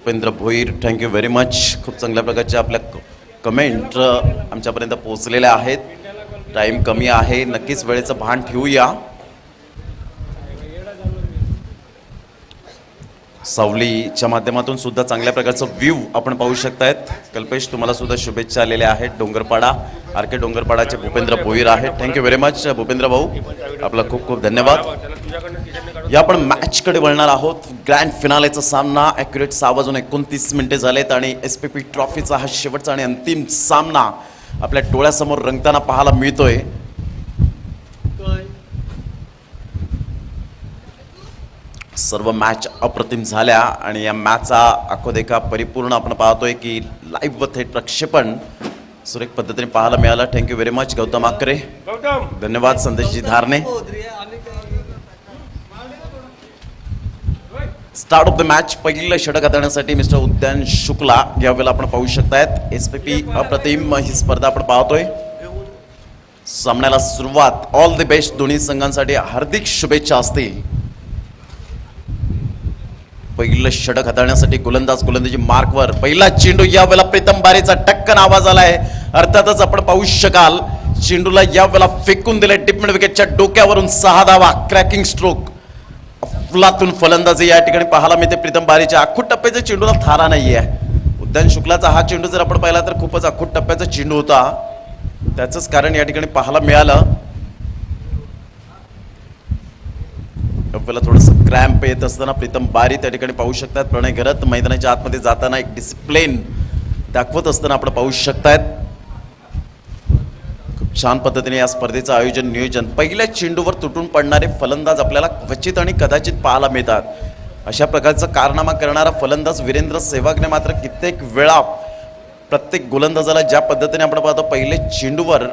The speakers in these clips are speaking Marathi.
Upendra Bhoir, thank you very much. खूप चांगल्या प्रकारच्या आपल्या कमेंट आमच्यापर्यंत पोहोचलेल्या आहेत. टाईम कमी आहे, नक्कीच वेळेचं भान ठेवूया. सावलीच्या माध्यमातून सुद्धा चांगल्या प्रकारचं व्ह्यू आपण पाहू शकतायत. कल्पेश, तुम्हाला सुद्धा शुभेच्छा आलेल्या आहेत. डोंगरपाडा आर के डोंगरपाडाचे भूपेंद्र भोईर आहेत. थँक्यू व्हेरी मच भूपेंद्र भाऊ, आपला खूप खूप धन्यवाद. या आपण मॅचकडे वळणार आहोत. ग्रँड फिनालेचा सामना ॲक्युरेट 6:29 झालेत आणि SPP ट्रॉफीचा हा शेवटचा आणि अंतिम सामना आपल्या डोळ्यासमोर रंगताना पाहायला मिळतोय. सर्व मॅच अप्रतिम झाल्या आणि या मॅचचा आखोदेखा परिपूर्ण आपण पाहतोय की लाईव्ह व थेट प्रक्षेपण सुरेख पद्धतीने पाहायला मिळालं. थँक्यू व्हेरी मच गौतम आकरे, धन्यवाद. संदेशजी धारणे. स्टार्ट ऑफ द मॅच पहिलं षटक हाताळण्यासाठी मिस्टर उद्यान शुक्ला यावेळेला आपण पाहू शकतायत. SPP अप्रतिम ही स्पर्धा आपण पाहतोय. सामन्याला सुरुवात. ऑल द बेस्ट दोन्ही संघांसाठी हार्दिक शुभेच्छा असतील. पहिलं षटक हाताळण्यासाठी गोलंदाजी मार्कवर. पहिला चेंडू यावेळेला प्रीतम बारेचा टक्कन आवाज आलाय. अर्थातच आपण पाहू शकाल चेंडूला यावेळेला फेकून दिले डीप मिड विकेटच्या डोक्यावरून. 6 धावा, क्रॅकिंग स्ट्रोक. अफलातून फलंदाजी या ठिकाणी पाहायला मिळते प्रीतम बारेच्या. आखूट टप्प्याच्या चेंडूला थारा नाहीये. उद्यान शुक्लाचा हा चेंडू जर आपण पाहिला तर खूपच आखूट टप्प्याचा चेंडू होता. त्याचंच कारण या ठिकाणी पाहायला मिळालं. आपल्याला थोडंसं क्रॅम्प येत असताना प्रीतम बारी त्या ठिकाणी पाहू शकतात. प्रणय घरत मैदानाच्या आतमध्ये जाताना एक डिसिप्लिन दाखवत असताना आपण पाहू शकतायत. खूप छान पद्धतीने या स्पर्धेचं आयोजन नियोजन. पहिल्या चेंडूवर तुटून पडणारे फलंदाज आपल्याला क्वचित आणि कदाचित पाहायला मिळतात. अशा प्रकारचा कारनामा करणारा फलंदाज वीरेंद्र सेहवागने मात्र कित्येक वेळा प्रत्येक गोलंदाजाला ज्या पद्धतीने आपण पाहतो पहिले चेंडूवर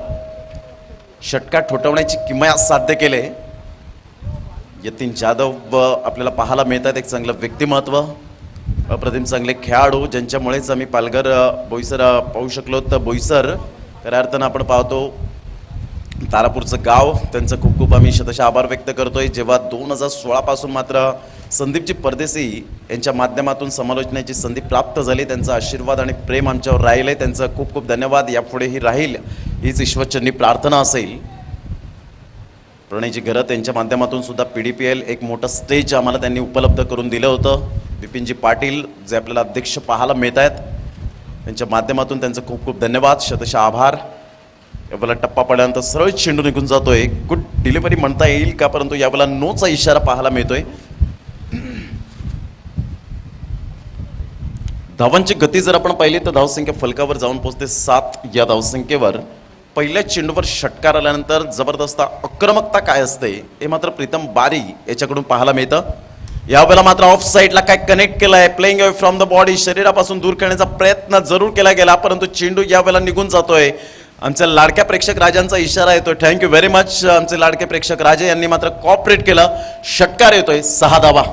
षटकार ठोठवण्याची किमया साध्य केले. यतीन जाधव आपल्याला पाहायला मिळतात. एक चांगलं व्यक्तिमत्व, अप्रतिम चांगले खेळाडू ज्यांच्यामुळेच आम्ही पालघर बोईसर पाहू शकलो. तर बोईसर खऱ्या अर्थानं आपण पाहतो तारापूरचं गाव, त्यांचं खूप खूप आम्ही शतशः आभार व्यक्त करतोय. जेव्हा 2016 पासून मात्र संदीपजी परदेशी यांच्या माध्यमातून समालोचनाची संधी प्राप्त झाली, त्यांचा आशीर्वाद आणि प्रेम आमच्यावर राहिलं आहे. त्यांचं खूप खूप धन्यवाद. यापुढेही राहील हीच ईश्वरचरणी प्रार्थना असेल. प्रणयजी घरत यांच्या माध्यमातून सुद्धा PDPL एक मोठं स्टेज आम्हाला त्यांनी उपलब्ध करून दिलं होतं. विपिनजी पाटील जे आपल्याला अध्यक्ष पाहायला मिळत आहेत, त्यांच्या माध्यमातून त्यांचं खूप खूप धन्यवाद, शतशः आभार. यावेळेला टप्पा पडल्यानंतर सरळ चेंडू निघून जातोय. गुड डिलिव्हरी म्हणता येईल का, परंतु यावेळेला नोचा इशारा पाहायला मिळतोय. धावांची गती जर आपण पाहिली तर धावसंख्या फलकावर जाऊन पोहोचते 7 या धावसंख्येवर. पहिल्या चेंडूवर षटकार आल्यानंतर जबरदस्त आक्रमकता काय असते हे मात्र प्रीतम बारी याच्याकडून पाहायला मिळतं. यावेळेला मात्र ऑफ साईडला काय कनेक्ट केलाय, playing away from the body, शरीरापासून दूर करण्याचा प्रयत्न जरूर केला गेला, परंतु चेंडू यावेळेला निघून जातोय. आमच्या लाडक्या प्रेक्षक राजांचा इशारा येतोय. Thank you very much. आमचे लाडके प्रेक्षक राजे यांनी मात्र कॉपरेट केलं. षटकार येतोय. 6 धावा.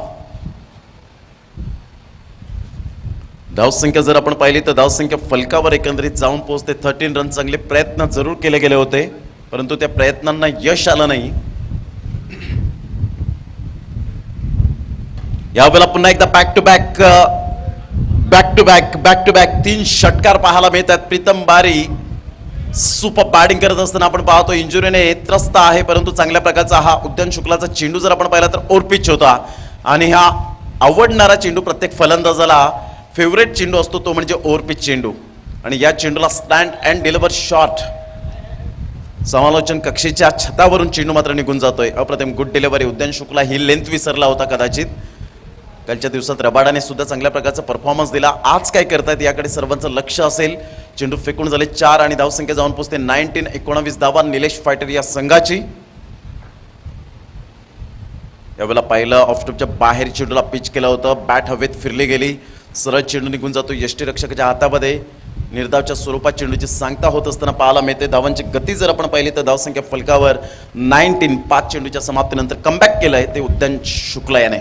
धावसंख्या जर आपण पाहिली तर धावसंख्या फलकावर एकंदरीत जाऊन पोहोचते 13 रन. चांगले प्रयत्न जरूर केले गेले होते, परंतु त्या प्रयत्नांना यश आलं नाही. यावेळेला पुन्हा एकदा बॅक टू बॅक 3 षटकार पाहायला मिळतात. प्रीतम बारी सुपर बॅटिंग करत असताना आपण पाहतो इंजुरीने त्रस्त आहे, परंतु चांगल्या प्रकारचा हा उद्यान शुक्लाचा चेंडू जर आपण पाहिला तर ओरपिच होता. आणि हा आवडणारा चेंडू प्रत्येक फलंदाजाला फेवरेट चेंडू असतो तो म्हणजे ओव्हरपिच चेंडू. आणि या चेंडूला स्टँड अँड डिलिव्हर शॉट. समालोचन कक्षेच्या छतावरून चेंडू मात्र निघून जातोय. अप्रतिम गुड डिलिव्हरी. उद्यान शुक्ला ही लेंथ विसरला होता कदाचित. कालच्या दिवसात रबाडाने सुद्धा चांगल्या प्रकारचा परफॉर्मन्स दिला. आज काय करतायत याकडे सर्वांचं लक्ष असेल. चेंडू फेकून झाले 4 आणि धावसंख्या जाऊन पोहोचते 19 धावा निलेश फायटर या संघाची. यावेळेला पाहिलं ऑफस्टॉपच्या बाहेर चेंडूला पिच केलं होतं. बॅट हवेत फिरली गेली. सरळ चेंडू निघून जातो यष्टीरक्षकाच्या हातामध्ये. निर्धावच्या स्वरूपात चेंडूची सांगता होत असताना पाहायला मिळते. धावांची गती जर आपण पाहिली तर धावसंख्या फलकावर 19. 5 चेंडूच्या समाप्तीनंतर कमबॅक केलंय ते उद्यान शुक्ला याने.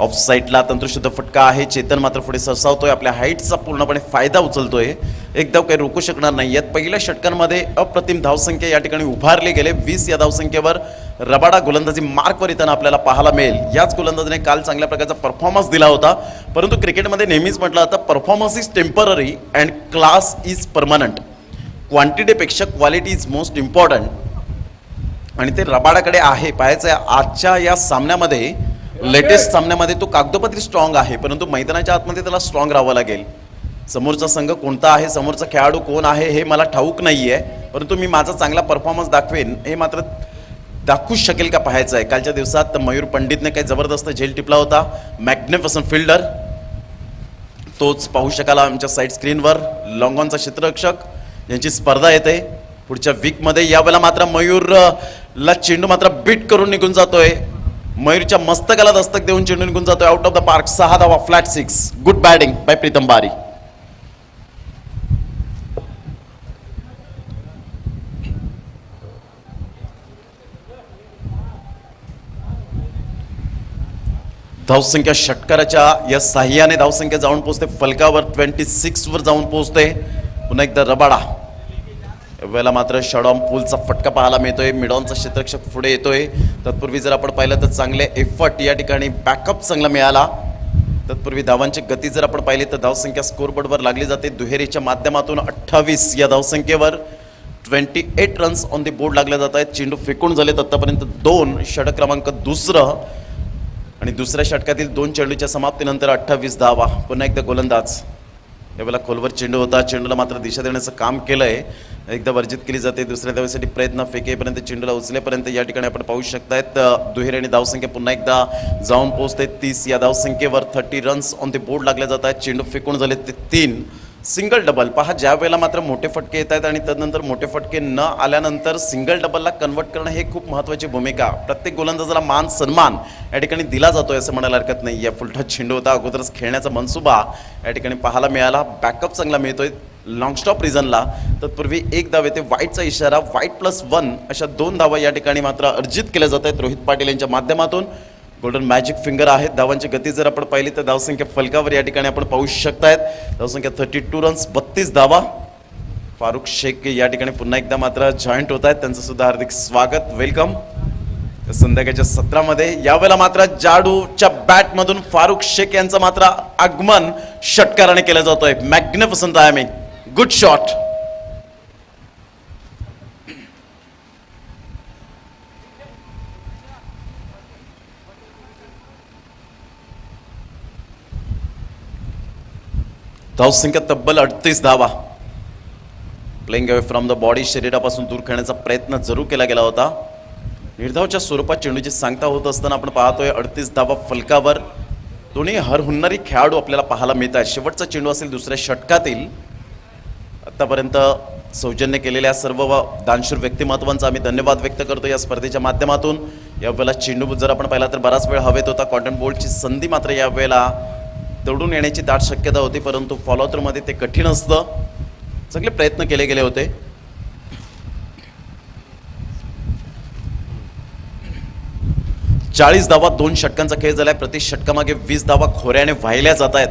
ऑफ साईडला तंत्रशुद्ध फटका आहे. चेतन मात्र पुढे सरसावतोय. आपल्या हाईटचा पूर्णपणे फायदा उचलतोय. एक धाव काही रोखू शकणार नाही आहेत. पहिल्या षटकांमध्ये अप्रतिम धावसंख्या या ठिकाणी उभारले गेले. 20 या धावसंख्येवर रबाडा गोलंदाजी मार्कवर येताना आपल्याला पाहायला मिळेल. याच गोलंदाजीने काल चांगल्या प्रकारचा परफॉर्मन्स दिला होता. परंतु क्रिकेटमध्ये नेहमीच म्हटलं जातं performance is temporary and class is permanent. क्वांटिटीपेक्षा क्वालिटी इज मोस्ट इम्पॉर्टंट आणि ते रबाडाकडे आहे. पाहायचं आहे आजच्या या सामन्यामध्ये, लेटेस्ट सामन्यामध्ये तो कागदोपत्री स्ट्रॉंग आहे, परंतु मैदानाच्या आतमध्ये त्याला स्ट्रॉंग राहावं लागेल. समोरचा संघ कोणता आहे, समोरचा खेळाडू कोण आहे हे मला ठाऊक नाही आहे, परंतु मी माझा चांगला परफॉर्मन्स दाखवेन हे मात्र दाखवूच शकेल का पाहायचं आहे. कालच्या दिवसात मयूर पंडितने काही जबरदस्त झेल टिपला होता. मॅग्निफिसंट फिल्डर, तोच पाहू शकाला आमच्या साईड स्क्रीनवर. लॉंगॉनचा क्षेत्ररक्षक यांची स्पर्धा येते पुढच्या वीकमध्ये. यावेळेला मात्र मयूरला चेंडू मात्र बीट करून निघून जातोय. मयूरच्या मस्तकाला दस्तक देऊन चेंडू निघून जातोय आउट ऑफ द पार्क. 6 धावा, flat 6. Good batting by Pritam Bari. धावसंख्या षटकाराच्या या साह्याने धावसंख्या जाऊन पोहोचते फलकावर. 26 वर जाऊन पोहोचते. पुन्हा एकदा रबाडा. यावेळेला मात्र शॉर्टऑन पूलचा फटका पाहायला मिळतोय. मिडॉनचा क्षेत्ररक्षक पुढे येतोय. तत्पूर्वी जर आपण पाहिलं तर चांगले एफर्ट या ठिकाणी बॅकअप चांगला मिळाला. तत्पूर्वी धावांची गती जर आपण पाहिली तर धावसंख्या स्कोरबोर्डवर लागली जाते. दुहेरीच्या माध्यमातून 28 या धावसंख्येवर 28 रन्स ऑन दी बोर्ड लागले जात आहेत. चेंडू फेकून झालेत आतापर्यंत 2. षटक क्रमांक दुसरं आणि दुसऱ्या षटकातील 2 चेंडूच्या समाप्तीनंतर 28 धावा. पुन्हा एकदा गोलंदाज. यावेळेला खोलवर चेंडू होता. चेंडूला मात्र दिशा देण्याचं काम केलंय. एकदा वर्जित केली जाते. दुसऱ्या धावेसाठी प्रयत्न, फेकेपर्यंत चेंडूला उचलेपर्यंत या ठिकाणी आपण पाहू शकतायत. दुहेरी आणि धावसंख्या पुन्हा एकदा जाऊन पोहोचते 30 या धावसंख्येवर. 30 रन्स ऑन द बोर्ड लागले जात आहेत. चेंडू फेकून झाले ते 3. सिंगल डबल पहा, ज्या वेळेला मात्र मोठे फटके येत आहेत आणि त्यानंतर मोठे फटके न आल्यानंतर सिंगल डबलला कन्वर्ट करणं हे खूप महत्त्वाची भूमिका. प्रत्येक गोलंदाजाला मान सन्मान या ठिकाणी दिला जातोय असं म्हणायला हरकत नाही. या फुलटा चेंडू होता. अगोदरच खेळण्याचा मनसुबा या ठिकाणी पाहायला मिळाला. बॅकअप चांगला मिळतोय लॉंग स्टॉप रिझनला. तत्पूर्वी एक धाव येते. वाईटचा इशारा. वाईट +1 अशा 2 धावा या ठिकाणी मात्र अर्जित केल्या जात आहेत रोहित पाटील यांच्या माध्यमातून. गोल्डन मॅजिक फिंगर आहेत. धावांची गती जर आपण पाहिली तर धावसंख्या फलकावर या ठिकाणी आपण पाहू शकतायत. धावसंख्या 32 रन्स, 32 धावा. फारुख शेख या ठिकाणी पुन्हा एकदा मात्र जॉईंट होत आहेत. त्यांचं सुद्धा हार्दिक स्वागत, वेलकम संध्याकाळच्या सत्रामध्ये. यावेळेला मात्र जाडूच्या बॅटमधून फारुख शेख यांचं मात्र आगमन षटकाराने केलं जातोय. Magnificent timing, good shot. धावसंख्या तब्बल 38 धावा. Playing away from the body, शरीरापासून दूर खेळण्याचा प्रयत्न जरूर केला गेला होता. निर्धावच्या स्वरूपात चेंडूची सांगता होत असताना आपण पाहतोय 38 धावा फलकावर. दोन्ही हरहुन्नरी खेळाडू आपल्याला पाहायला मिळत आहेत. शेवटचा चेंडू असेल दुसऱ्या षटकातील. आतापर्यंत सौजन्य केलेल्या सर्व दानशूर व्यक्तिमत्वांचा आम्ही धन्यवाद व्यक्त करतो या स्पर्धेच्या माध्यमातून. यावेळेला चेंडू जर आपण पाहिला तर बराच वेळ हवेत होता. कॉटन बोल्टची संधी मात्र यावेळेला दौडून येण्याची दाट शक्यता होती, परंतु फॉलो थ्रूमध्ये ते कठीण असतं. चांगले प्रयत्न केले गेले होते. चाळीस धावा 2 षटकांचा खेळ झालाय. प्रति षटकामागे 20 धावा खोऱ्याने वाहिल्या जात आहेत.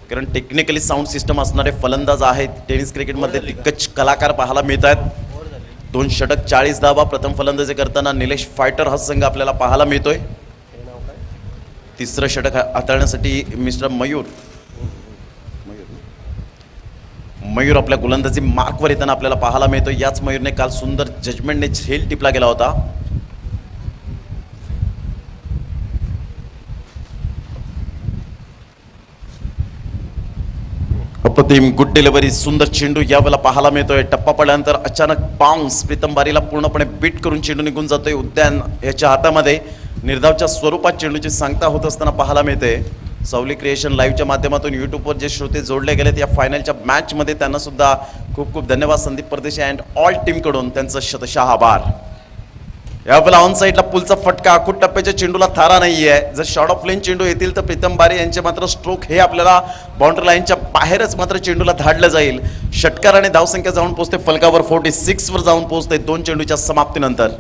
कारण टेक्निकली साऊंड सिस्टम असणारे फलंदाज आहेत. टेनिस क्रिकेटमध्ये दिग्गज कलाकार पाहायला मिळत आहेत. 2 षटक 40 धावा. प्रथम फलंदाजी करताना निलेश फायटर हा संघ आपल्याला पाहायला मिळतोय. तिसरं षटक हाताळण्यासाठी मिस्टर मयूर आपल्या गोलंदाजी मार्कवर येताना आपल्याला पाहायला मिळतो. याच मयूरने काल सुंदर जजमेंटने झेल टिपला गेला होता. अप्रतिम गुड डिलिव्हरी, सुंदर चेंडू यावेळेला पाहायला मिळतोय. टप्पा पडल्यानंतर अचानक बाउन्स प्रीतम बारीला पूर्णपणे बीट करून चेंडू निघून जातोय. उद्यान याच्या हातामध्ये निर्धावच्या स्वरूपात चेंडूची सांगता होत असताना पाहायला मिळते. सावली क्रिएशन लाईव्हच्या माध्यमातून यूट्यूबवर जे श्रोते जोडले गेलेत या फायनलच्या मॅचमध्ये त्यांना सुद्धा खूप खूप धन्यवाद. संदीप परदेशी अँड ऑल टीमकडून त्यांचं शतशः आभार. यावेळेला ऑन साईडला पुलचा फटका. आखूट टप्प्याच्या चेंडूला थारा नाही आहे. जर शॉर्ट ऑफ लेन चेंडू येतील तर प्रीतम बारी यांचे मात्र स्ट्रोक हे आपल्याला बाउंड्री लाईनच्या बाहेरच मात्र चेंडूला धाडलं जाईल. षटकाराने धावसंख्या जाऊन पोहोचते फलकावर. 46 वर जाऊन पोहोचते 2 चेंडूच्या समाप्तीनंतर.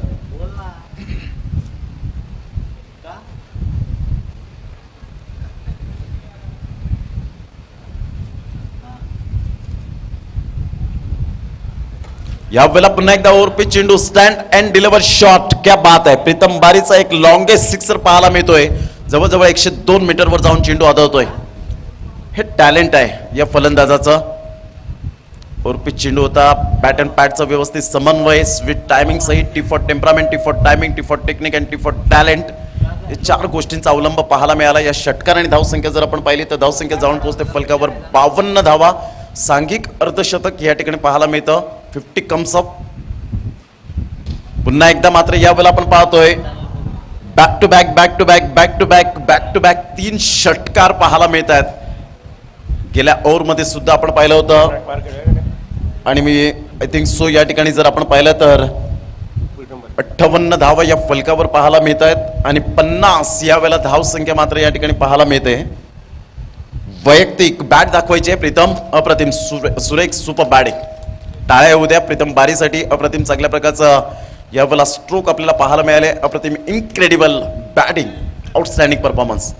यावेळेला पुन्हा एकदा ओव्हरपिच चेंडू स्टँड अँड डिलिव्हर शॉट. क्या बात आहे. प्रीतम बारीचा एक लॉंगेस्ट सिक्सर पाहायला मिळतोय. जवळजवळ 102 मीटरवर जाऊन चेंडू आदळतोय. हे टॅलेंट आहे या फलंदाजाचं. ओव्हरपिच चेंडू होता. बॅट अँड पॅडचा व्यवस्थित समन्वय, स्वीट टायमिंग सहित, T for temperament, T for timing, T for technique and T for talent, हे 4 गोष्टींचा अवलंब पाहायला मिळाला. या षटकार आणि धावसंख्या जर आपण पाहिली तर धावसंख्या जाऊन पोहोचते फलकावर 52 धावा. सांघिक अर्धशतक या ठिकाणी पाहायला मिळतं. 50 कम्स अप. पुन्हा एकदा मात्र यावेळेला आपण पाहतोय back to back back to back back to back back to back 3 षटकार पाहायला मिळत आहेत. गेल्या ओव्हरमध्ये सुद्धा आपण पाहिलं होतं आणि मी आय थिंक सो या ठिकाणी जर आपण पाहिलं तर 58 धावा या फलकावर पाहायला मिळत आहेत आणि 50 यावेळेला धावसंख्या मात्र या ठिकाणी पाहायला मिळते. वैयक्तिक बॅट दाखवायची आहे प्रीतम. अप्रतिम सुरेख सुपर बॅटिंग. टाळ्या येऊ द्या प्रीतम बारीसाठी. अप्रतिम चांगल्या प्रकारचं यावेळेला स्ट्रोक आपल्याला पाहायला मिळाले. अप्रतिम इनक्रेडिबल बॅटिंग, आउटस्टँडिंग परफॉर्मन्स.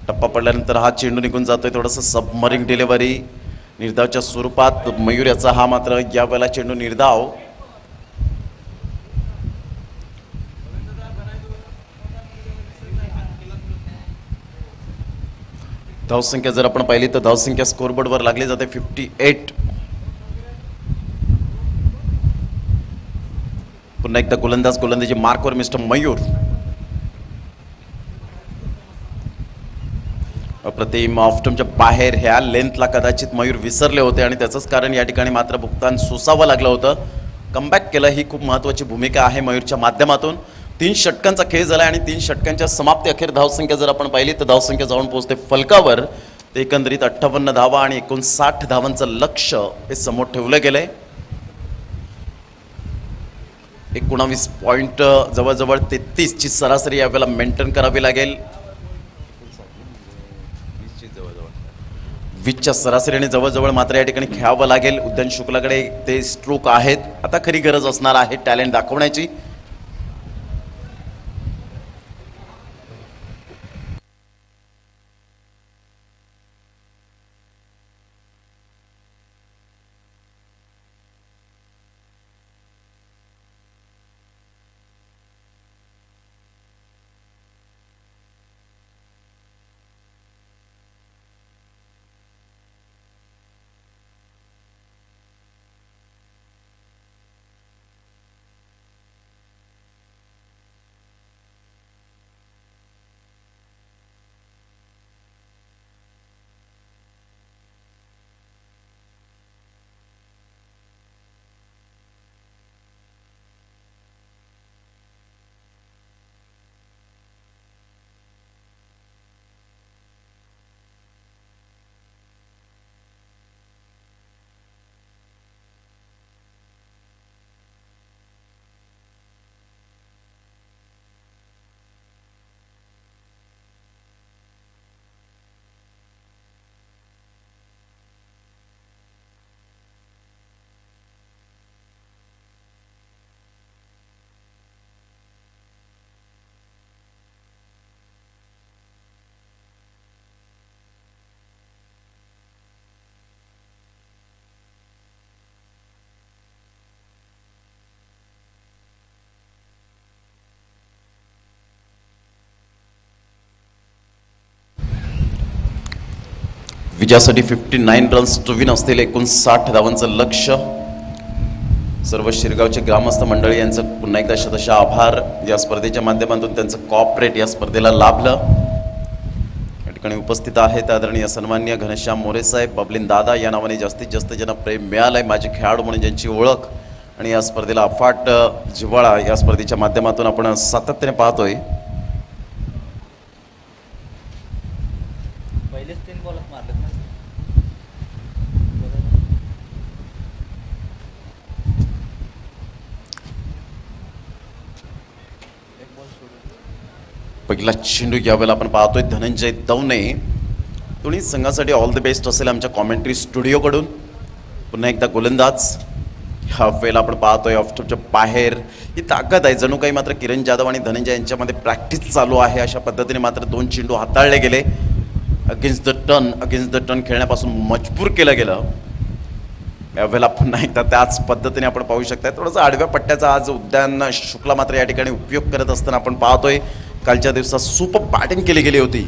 टप्पा पडल्यानंतर हा चेंडू निघून जातोय. थोडंसं सबमरिंग डिलिव्हरी निर्धावच्या स्वरूपात. मयूर याचा हा मात्र यावेळेला चेंडू निर्धाव. धावसंख्या जर आपण पाहिली तर धावसंख्या स्कोरबोर्डवर लागली जाते 58. पुन्हा एकदा गोलंदाजी मार्कवर मिस्टर मयूर. अप्रतिम ऑफस्टंपच्या बाहेर ह्या लेंथला कदाचित मयूर विसरले होते आणि त्याचंच कारण या ठिकाणी मात्र भुगतान सोसावं लागलं होतं. कमबॅक केलं, ही खूप महत्त्वाची भूमिका आहे मयूरच्या माध्यमातून. 3 षटकांचा खेळ झाला आणि 3 षटकांच्या समाप्ती अखेर धावसंख्या जर आपण पाहिली तर धावसंख्या जाऊन पोहोचते फलकावर. ते एकंदरीत 58 धावा आणि 59 धावांचं लक्ष हे समोर ठेवलं गेलंय. 19 पॉईंट जवळजवळ 33 ची सरासरी यावेळेला मेंटेन करावी लागेल. 20च्या सरासरीने जवळजवळ मात्र या ठिकाणी खेळावं लागेल. उद्यान शुक्लाकडे ते स्ट्रोक आहेत. आता खरी गरज असणार आहे टॅलेंट दाखवण्याची. विजयासाठी 59 रन्स टू विन असलेले 59 धावांचं लक्ष. सर्व शिरगावचे ग्रामस्थ मंडळी यांचं पुन्हा एकदा शतशः आभार. या स्पर्धेच्या माध्यमातून त्यांचं कॉपरेट या स्पर्धेला लाभलं. या ठिकाणी उपस्थित आहेत आदरणीय सन्माननीय घनश्याम मोरे साहेब, बबलीन दादा या नावाने जास्तीत जास्त ज्यांना प्रेम मिळालंय, माझे खेळाडू म्हणून ज्यांची ओळख आणि या स्पर्धेला अफाट जिव्हाळा या स्पर्धेच्या माध्यमातून आपण सातत्याने पाहतोय. पहिला चेंडू यावेळेला आपण पाहतोय धनंजय दवणे. दोन्ही संघासाठी ऑल द बेस्ट असेल आमच्या कॉमेंट्री स्टुडिओकडून. पुन्हा एकदा गोलंदाज ह्या वेळेला आपण पाहतोय ऑफस्टॉपच्या बाहेर. ही ताकद आहे जणू काही. मात्र किरण जाधव आणि धनंजय यांच्यामध्ये प्रॅक्टिस चालू आहे. अशा पद्धतीने मात्र 2 चेंडू हाताळले गेले. अगेन्स्ट द टर्न खेळण्यापासून मजबूर केलं गेलं. यावेळेला पुन्हा एकदा त्याच पद्धतीने आपण पाहू शकता. थोडंसं आडव्या पट्ट्याचा आज उद्यान शुक्ला मात्र या ठिकाणी उपयोग करत असताना आपण पाहतोय. कालच्या दिवसात सुपर बॅटिंग केली गेली होती.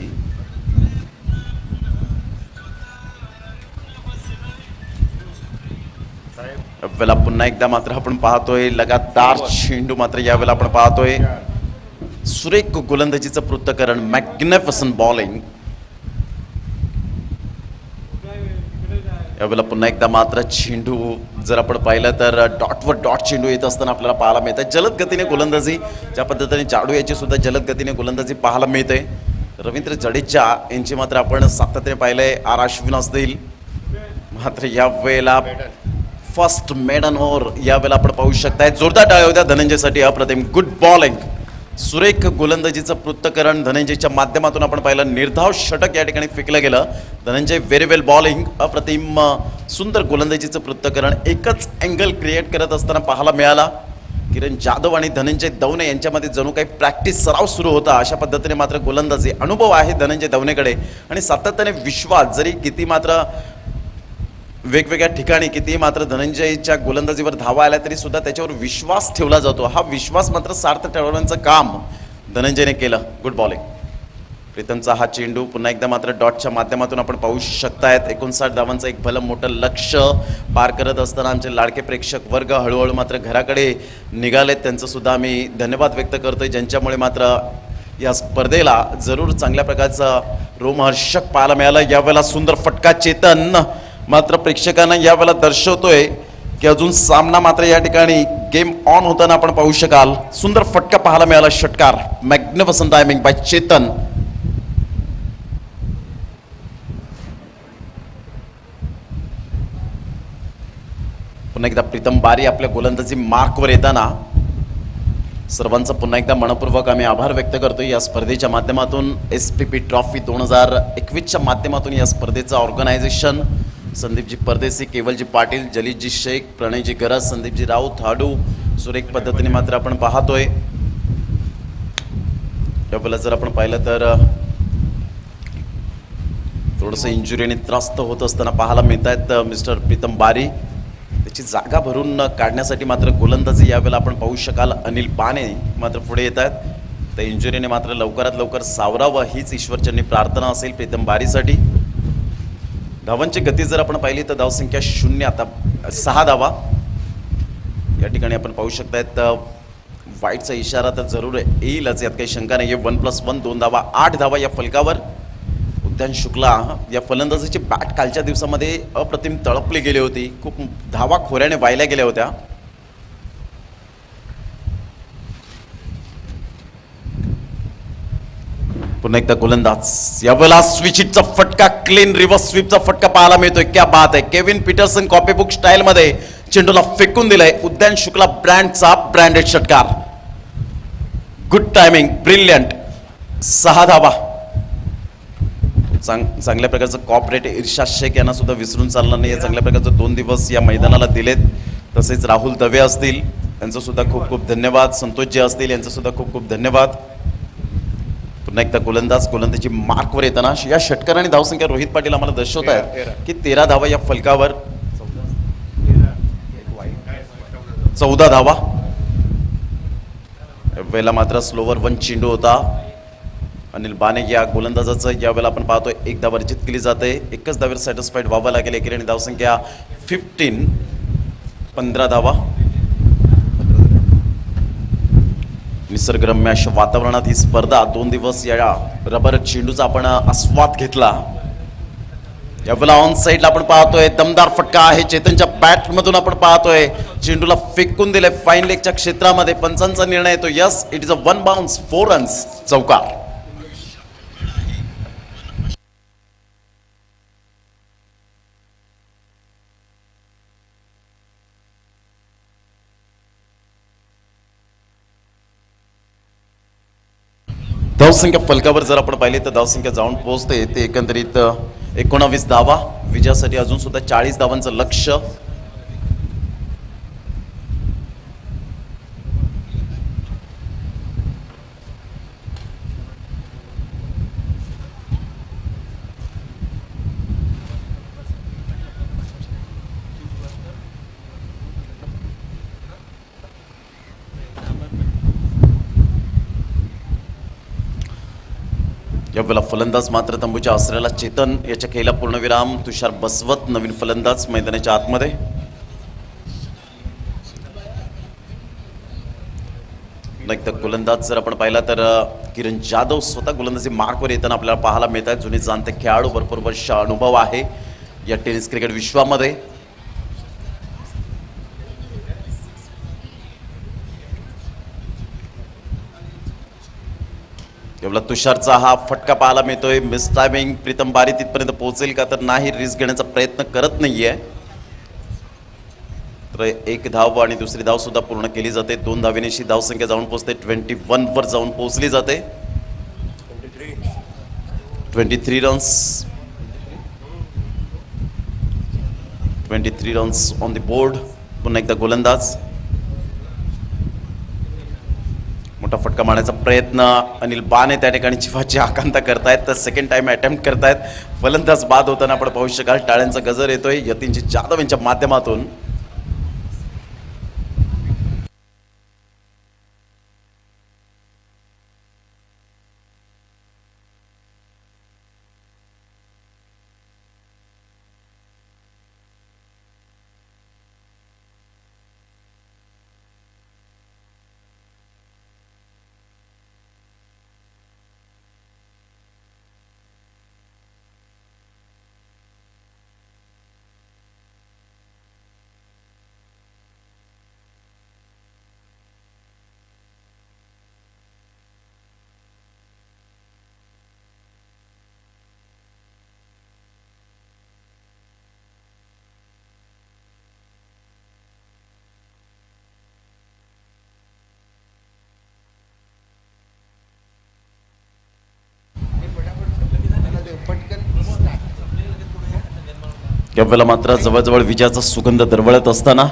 यावेळेला पुन्हा एकदा मात्र आपण पाहतोय लगातार चेंडू मात्र यावेळेला आपण पाहतोय. सुरेख गोलंदाजीचं पृथक्करण, मॅग्निफिसंट बॉलिंग. यावेळेला पुन्हा एकदा मात्र चेंडू जर आपण पाहिलं तर डॉटवर डॉट चेंडू येत असताना आपल्याला पाहायला मिळत आहे. जलद गतीने गोलंदाजी, ज्या पद्धतीने जाडू याची सुद्धा जलद गतीने गोलंदाजी पाहायला मिळते. रवींद्र जडेजा यांची मात्र आपण सातत्याने पाहिलंय. आर अश्विन असतील मात्र या वेळेला फर्स्ट मेडन ओव्हर यावेळेला आपण पाहू शकताय. जोरदार टाळ्या होत्या धनंजयसाठी. अप्रतिम गुड बॉलिंग, सुरेख गोलंदाजीचं पृथक्करण धनंजयच्या माध्यमातून आपण पाहिलं. निर्धाव षटक या ठिकाणी फेकलं गेलं. धनंजय व्हेरी वेल बॉलिंग, अप्रतिम सुंदर गोलंदाजीचं पृथक्करण एकच अँगल क्रिएट करत असताना पाहायला मिळाला. किरण जाधव आणि धनंजय दवणे यांच्यामध्ये जणू काही प्रॅक्टिस सराव सुरू होता अशा पद्धतीने मात्र गोलंदाजी अनुभव आहे धनंजय दवणेकडे आणि सातत्याने विश्वास. जरी किती मात्र वेगवेगळ्या ठिकाणी किती मात्र धनंजयच्या गोलंदाजीवर धावा आल्या तरी सुद्धा त्याच्यावर विश्वास ठेवला जातो. हा विश्वास मात्र सार्थ ठरवण्याचं काम धनंजयने केलं. Good bowling. प्रीतमचा हा चेंडू पुन्हा एकदा मात्र डॉटच्या माध्यमातून आपण पाहू शकतायत. 59 धावांचं एक भलं मोठं लक्ष पार करत असताना आमचे लाडके प्रेक्षक वर्ग हळूहळू मात्र घराकडे निघालेत. त्यांचं सुद्धा आम्ही धन्यवाद व्यक्त करतोय, ज्यांच्यामुळे मात्र या स्पर्धेला जरूर चांगल्या प्रकारचं रोमहर्षक पाहायला मिळालं. यावेळेला सुंदर फटका चेतन मात्र प्रेक्षकांना यावेळेला दर्शवतोय की अजून सामना मात्र या ठिकाणी गेम ऑन होताना आपण पाहू शकाल. सुंदर फटका पाहायला मिळाला. षटकार, मॅग्निफिसंट टायमिंग बाय चेतन. पुन्हा एकदा प्रीतम बारी आपल्या गोलंदाजी मार्कवर येताना सर्वांचा पुन्हा एकदा मनपूर्वक आम्ही आभार व्यक्त करतो. या स्पर्धेच्या माध्यमातून SPP ट्रॉफी 2021च्या माध्यमातून या स्पर्धेचं ऑर्गनायझेशन संदीपजी परदेसी, केवलजी पाटील, जलीलजी शेख, प्रणयजी गरज, संदीपजी राऊत, हाडू सुरेख पद्धतीने मात्र आपण पाहतोय. यावेळेला जर आपण पाहिलं तर थोडंसं इंजुरीने त्रस्त होत असताना पाहायला मिळत आहेत मिस्टर प्रीतम बारी. त्याची जागा भरून काढण्यासाठी मात्र गोलंदाजी यावेळेला आपण पाहू शकाल. अनिल बाणे मात्र पुढे येत आहेत. त्या इंजुरीने मात्र लवकरात लवकर सावरावं हीच ईश्वरचरणी प्रार्थना असेल प्रीतम बारीसाठी. धावांची गती जर आपण पाहिली तर धावसंख्या 0, आता 6 धावा या ठिकाणी आपण पाहू शकतायत. वाईटचा इशारा तर जरूर येईलच, यात काही शंका नाही. 1+1 2 धावा, 8 धावा या फलकावर. उद्यान शुक्ला या फलंदाजीची बॅट कालच्या दिवसामध्ये अप्रतिम तळपली गेली होती. खूप धावा खोऱ्याने वाहिल्या गेल्या होत्या. पुन्हा एकदा गोलंदाज. यावेळेला स्विचिटचा फटका, क्लीन रिव्हर्स स्वीपचा फटका पाहायला मिळतोय. क्या बात आहे. केविन पीटरसन कॉपीबुक स्टाईल मध्ये चेंडूला फेकून दिलाय. उद्यान शुक्ला ब्रँडचा ब्रँडेड षटकार. Good timing, brilliant. 6 धावा. चांगल्या प्रकारचं कॉपरेट इर्शाद शेख यांना सुद्धा विसरून चालणार नाही. चांगल्या प्रकारचं 2 दिवस या मैदानाला दिलेत. तसेच राहुल दवे असतील यांचं सुद्धा खूप खूप धन्यवाद. संतोषजी असतील यांचं सुद्धा खूप खूप धन्यवाद. पुन्हा एकदा गोलंदाजी मार्कवर येताना या षटकाराने धावसंख्या रोहित पाटील आम्हाला दर्शवत आहेत की 13 धावा या फलकावर. 14 धावा. वेळेला मात्र स्लोवर 1 चेंडू होता. अनिल बाणे या गोलंदाजाचं यावेळेला आपण पाहतोय 1 धावा रिचित केली जाते. एकच धावेवर सॅटिस्फाईड व्हावं लागेल. एकीने धावसंख्या 15 धावा. निसर्गरम्य अशा वातावरणात ही स्पर्धा 2 दिवस या रबर चेंडूचा आपण आस्वाद घेतला. यावेळेला ऑन साईडला आपण पाहतोय दमदार फटका आहे चेतनच्या बॅटमधून. आपण पाहतोय चेंडूला फेकून दिले फाईन लेगच्या क्षेत्रामध्ये. पंचांचा निर्णय येतो. Yes, it is a 1 bounce, 4 runs, चौकार. धावसंख्या फलकावर जर आपण पाहिले तर धावसंख्या जाऊन पोहोचते ते एकंदरीत 19 धावा. विजयासाठी अजून सुद्धा 40 धावांचं लक्ष. यावेळेला फलंदाज मात्र तंबूच्या आसऱ्याला चेतन याच्या खेळीला पूर्णविराम. तुषार बसवत नवीन फलंदाज मैदानाच्या आतमध्ये. एकदा गोलंदाज जर आपण पाहिला तर किरण जाधव स्वतः गोलंदाजी मार्कवर येताना आपल्याला पाहायला मिळत आहेत. जुने जाणते खेळाडू, भरपूर वर्ष अनुभव आहे या टेनिस क्रिकेट विश्वामध्ये. एवढा तुषारचा हा फटका पाहायला मिळतोय. Miss timing. प्रीतम बारी तिथपर्यंत पोहोचेल का तर नाही, रिस्क घेण्याचा प्रयत्न करत नाहीये. तर एक धाव आणि दुसरी धाव सुद्धा पूर्ण केली जाते. 2 धावेनेशी धावसंख्या जाऊन पोहोचते 21 वर जाऊन पोहोचली जाते. 23 runs. 23 runs on the board. पुन्हा एकदा गोलंदाज. मोठा फटका मारण्याचा प्रयत्न. अनिल बाने त्या ठिकाणी जीवाची आकांक्षा करतायत. तर सेकंड टाइम अटेम्प्ट करतायत. फलंदाज बाद होताना आपण पाहू शकाल. टाळ्यांचा गजर येतोय यतीनजी जाधव यांच्या माध्यमातून. यावेळेला मात्र जवळजवळ विजयाचा सुगंध दरवळत असताना